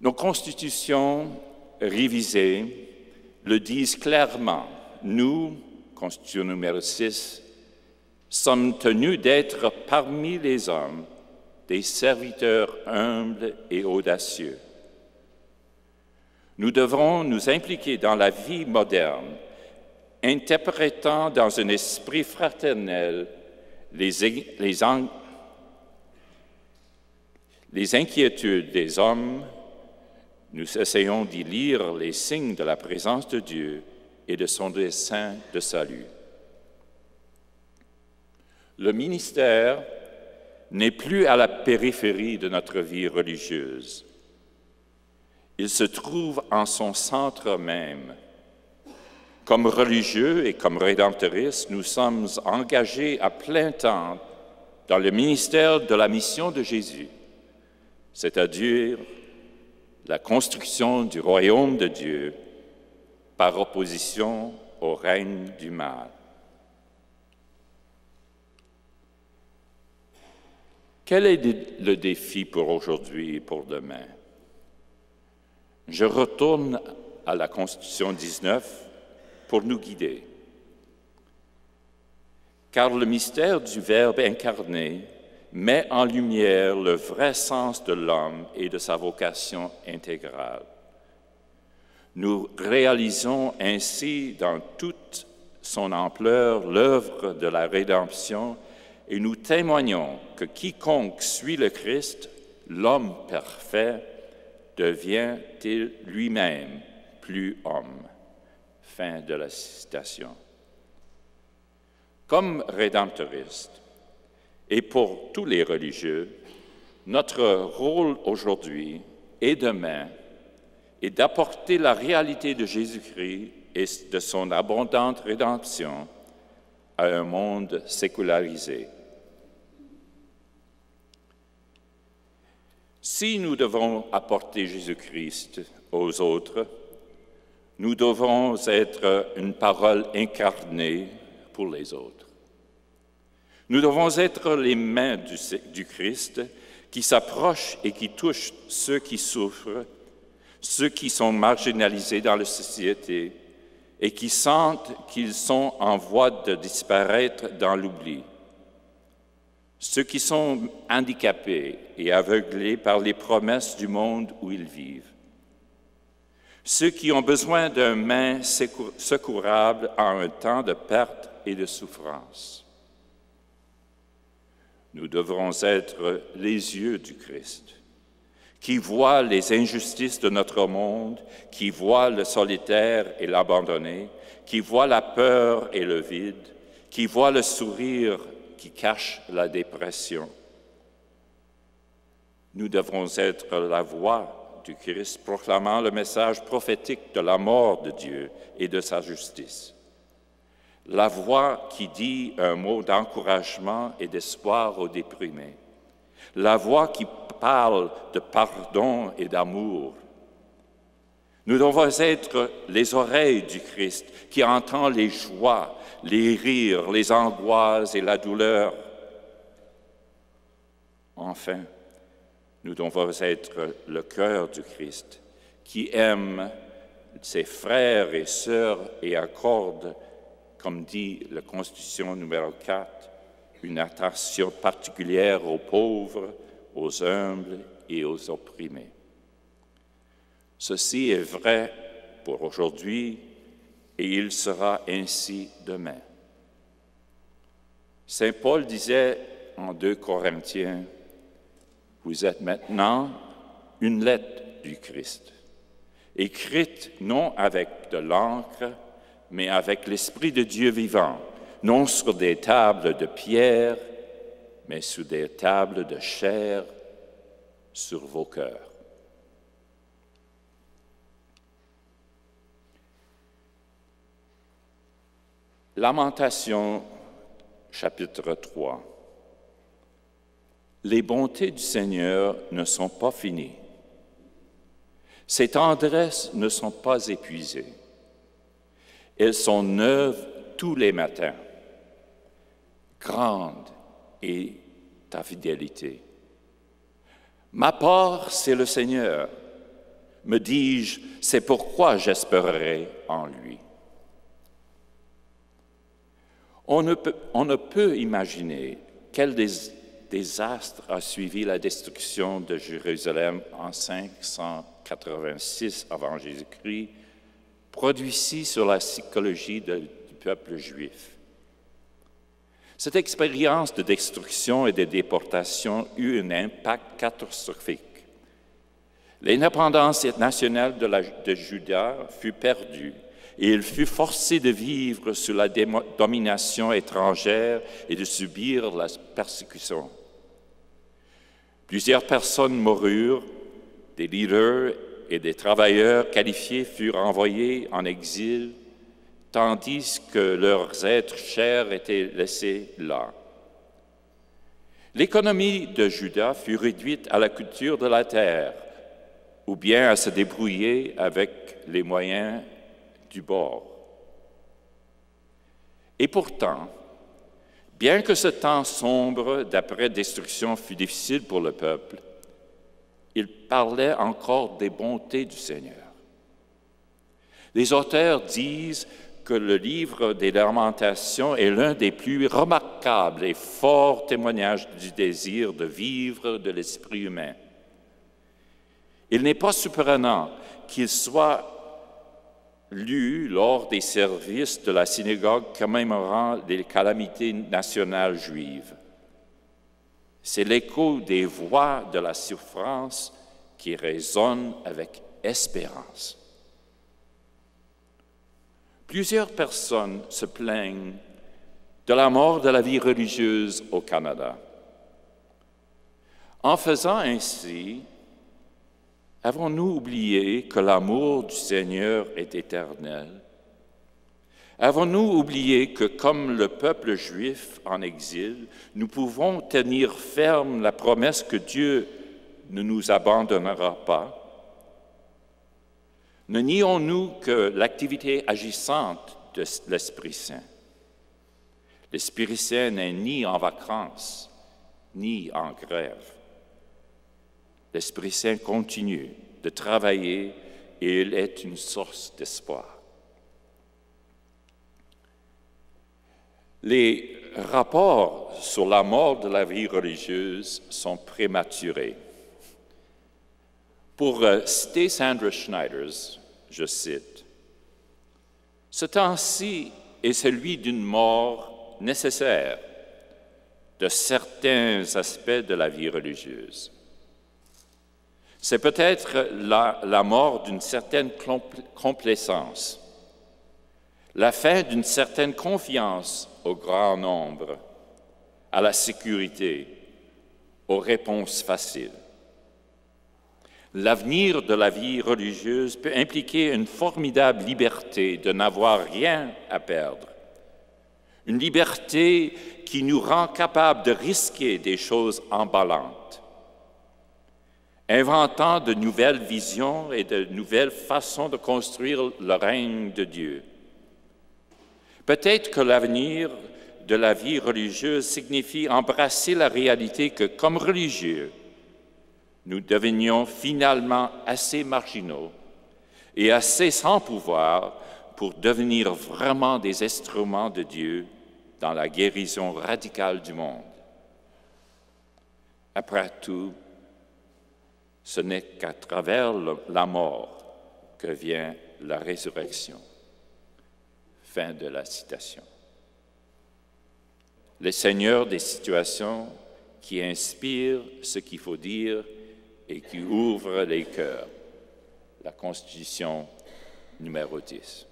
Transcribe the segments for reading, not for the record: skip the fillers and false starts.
Nos constitutions révisées le disent clairement. Nous, Constitution numéro 6, sommes tenus d'être parmi les hommes des serviteurs humbles et audacieux. Nous devrons nous impliquer dans la vie moderne, interprétant dans un esprit fraternel les inquiétudes des hommes. Nous essayons d'y lire les signes de la présence de Dieu et de son dessein de salut. Le ministère n'est plus à la périphérie de notre vie religieuse. Il se trouve en son centre même. Comme religieux et comme rédemptoristes, nous sommes engagés à plein temps dans le ministère de la mission de Jésus, c'est-à-dire la construction du royaume de Dieu par opposition au règne du mal. Quel est le défi pour aujourd'hui et pour demain? Je retourne à la Constitution 19 pour nous guider. Car le mystère du Verbe incarné met en lumière le vrai sens de l'homme et de sa vocation intégrale. Nous réalisons ainsi dans toute son ampleur l'œuvre de la rédemption et nous témoignons que quiconque suit le Christ, l'homme parfait, devient lui-même plus homme. Fin de la citation. Comme rédemptoristes, et pour tous les religieux, notre rôle aujourd'hui et demain est d'apporter la réalité de Jésus-Christ et de son abondante rédemption à un monde sécularisé. Si nous devons apporter Jésus-Christ aux autres, nous devons être une parole incarnée pour les autres. Nous devons être les mains du Christ qui s'approchent et qui touchent ceux qui souffrent, ceux qui sont marginalisés dans la société et qui sentent qu'ils sont en voie de disparaître dans l'oubli. Ceux qui sont handicapés et aveuglés par les promesses du monde où ils vivent. Ceux qui ont besoin d'un main secourable en un temps de perte et de souffrance. Nous devrons être les yeux du Christ, qui voit les injustices de notre monde, qui voit le solitaire et l'abandonné, qui voit la peur et le vide, qui voit le sourire qui cache la dépression. Nous devrons être la voix du Christ proclamant le message prophétique de la mort de Dieu et de sa justice. La voix qui dit un mot d'encouragement et d'espoir aux déprimés. La voix qui parle de pardon et d'amour. Nous devons être les oreilles du Christ qui entend les joies, les rires, les angoisses et la douleur. Enfin, nous devons être le cœur du Christ qui aime ses frères et sœurs et accorde, comme dit la Constitution numéro 4, une attention particulière aux pauvres, aux humbles et aux opprimés. Ceci est vrai pour aujourd'hui et il sera ainsi demain. Saint Paul disait en 2 Corinthiens, « Vous êtes maintenant une lettre du Christ, écrite non avec de l'encre, mais avec l'Esprit de Dieu vivant, non sur des tables de pierre, mais sur des tables de chair sur vos cœurs. » Lamentation, chapitre 3. Les bontés du Seigneur ne sont pas finies. Ses tendresses ne sont pas épuisées. Elles sont neuves tous les matins. Grande est ta fidélité. Ma part, c'est le Seigneur. me dis-je, c'est pourquoi j'espérerai en lui. On ne peut imaginer quel désastre a suivi la destruction de Jérusalem en 586 avant Jésus-Christ, produit sur la psychologie du peuple juif. Cette expérience de destruction et de déportation eut un impact catastrophique. L'indépendance nationale de Juda fut perdue et il fut forcé de vivre sous la domination étrangère et de subir la persécution. Plusieurs personnes moururent, des leaders et des travailleurs qualifiés furent envoyés en exil, tandis que leurs êtres chers étaient laissés là. L'économie de Juda fut réduite à la culture de la terre, ou bien à se débrouiller avec les moyens du bord. Et pourtant, bien que ce temps sombre d'après-destruction fût difficile pour le peuple, il parlait encore des bontés du Seigneur. Les auteurs disent que le livre des Lamentations est l'un des plus remarquables et forts témoignages du désir de vivre de l'esprit humain. Il n'est pas surprenant qu'il soit lu lors des services de la synagogue commémorant les calamités nationales juives. C'est l'écho des voix de la souffrance qui résonne avec espérance. Plusieurs personnes se plaignent de la mort de la vie religieuse au Canada. En faisant ainsi, avons-nous oublié que l'amour du Seigneur est éternel? Avons-nous oublié que, comme le peuple juif en exil, nous pouvons tenir ferme la promesse que Dieu ne nous abandonnera pas? Ne nions-nous que l'activité agissante de l'Esprit Saint? L'Esprit Saint n'est ni en vacances, ni en grève. L'Esprit Saint continue de travailler et il est une source d'espoir. Les rapports sur la mort de la vie religieuse sont prématurés. Pour citer Sandra Schneiders, je cite, « Ce temps-ci est celui d'une mort nécessaire de certains aspects de la vie religieuse. C'est peut-être la mort d'une certaine complaisance, la fin d'une certaine confiance au grand nombre, à la sécurité, aux réponses faciles. L'avenir de la vie religieuse peut impliquer une formidable liberté de n'avoir rien à perdre, une liberté qui nous rend capables de risquer des choses emballantes, inventant de nouvelles visions et de nouvelles façons de construire le règne de Dieu. Peut-être que l'avenir de la vie religieuse signifie embrasser la réalité que, comme religieux, nous devenions finalement assez marginaux et assez sans pouvoir pour devenir vraiment des instruments de Dieu dans la guérison radicale du monde. Après tout, ce n'est qu'à travers la mort que vient la résurrection. » Fin de la citation. Le Seigneur des situations qui inspire ce qu'il faut dire et qui ouvre les cœurs. La Constitution numéro 10.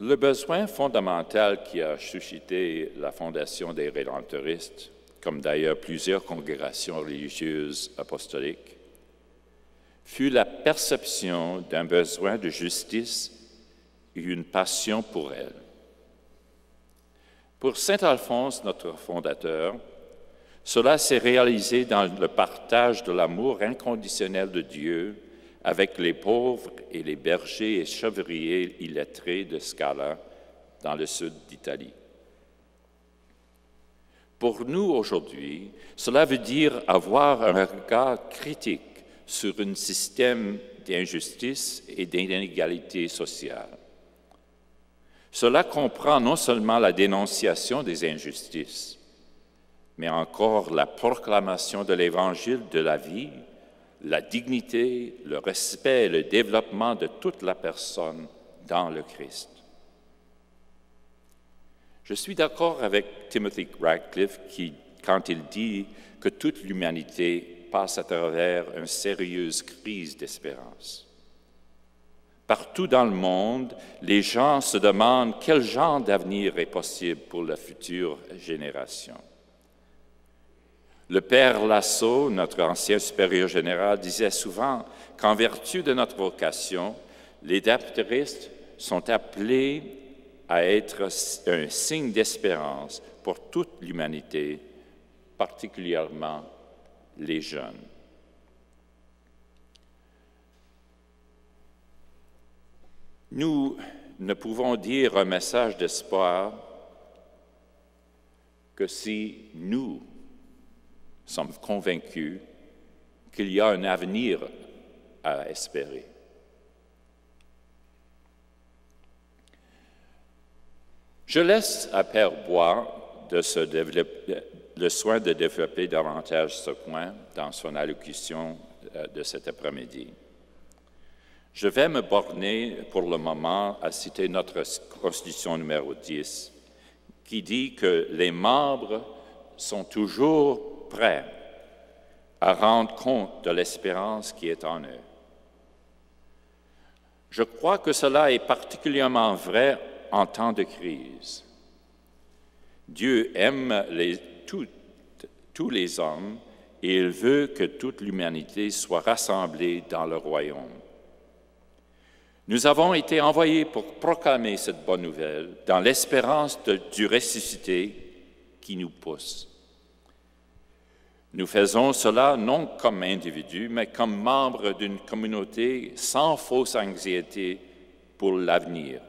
Le besoin fondamental qui a suscité la fondation des Rédemptoristes, comme d'ailleurs plusieurs congrégations religieuses apostoliques, fut la perception d'un besoin de justice et une passion pour elle. Pour saint Alphonse, notre fondateur, cela s'est réalisé dans le partage de l'amour inconditionnel de Dieu avec les pauvres et les bergers et chevriers illettrés de Scala, dans le sud d'Italie. Pour nous aujourd'hui, cela veut dire avoir un regard critique sur un système d'injustice et d'inégalité sociale. Cela comprend non seulement la dénonciation des injustices, mais encore la proclamation de l'Évangile de la vie, la dignité, le respect et le développement de toute la personne dans le Christ. Je suis d'accord avec Timothy Radcliffe quand il dit que toute l'humanité passe à travers une sérieuse crise d'espérance. Partout dans le monde, les gens se demandent quel genre d'avenir est possible pour la future génération. Le père Lassault, notre ancien supérieur général, disait souvent qu'en vertu de notre vocation, les baptistes sont appelés à être un signe d'espérance pour toute l'humanité, particulièrement les jeunes. Nous ne pouvons dire un message d'espoir que si nous sommes convaincus qu'il y a un avenir à espérer. Je laisse à Père Bois le soin de développer davantage ce point dans son allocution de cet après-midi. Je vais me borner pour le moment à citer notre Constitution numéro 10, qui dit que les membres sont toujours prêts à rendre compte de l'espérance qui est en eux. Je crois que cela est particulièrement vrai en temps de crise. Dieu aime tous les hommes et il veut que toute l'humanité soit rassemblée dans le royaume. Nous avons été envoyés pour proclamer cette bonne nouvelle dans l'espérance du ressuscité qui nous pousse. Nous faisons cela non comme individus, mais comme membres d'une communauté sans fausse anxiété pour l'avenir.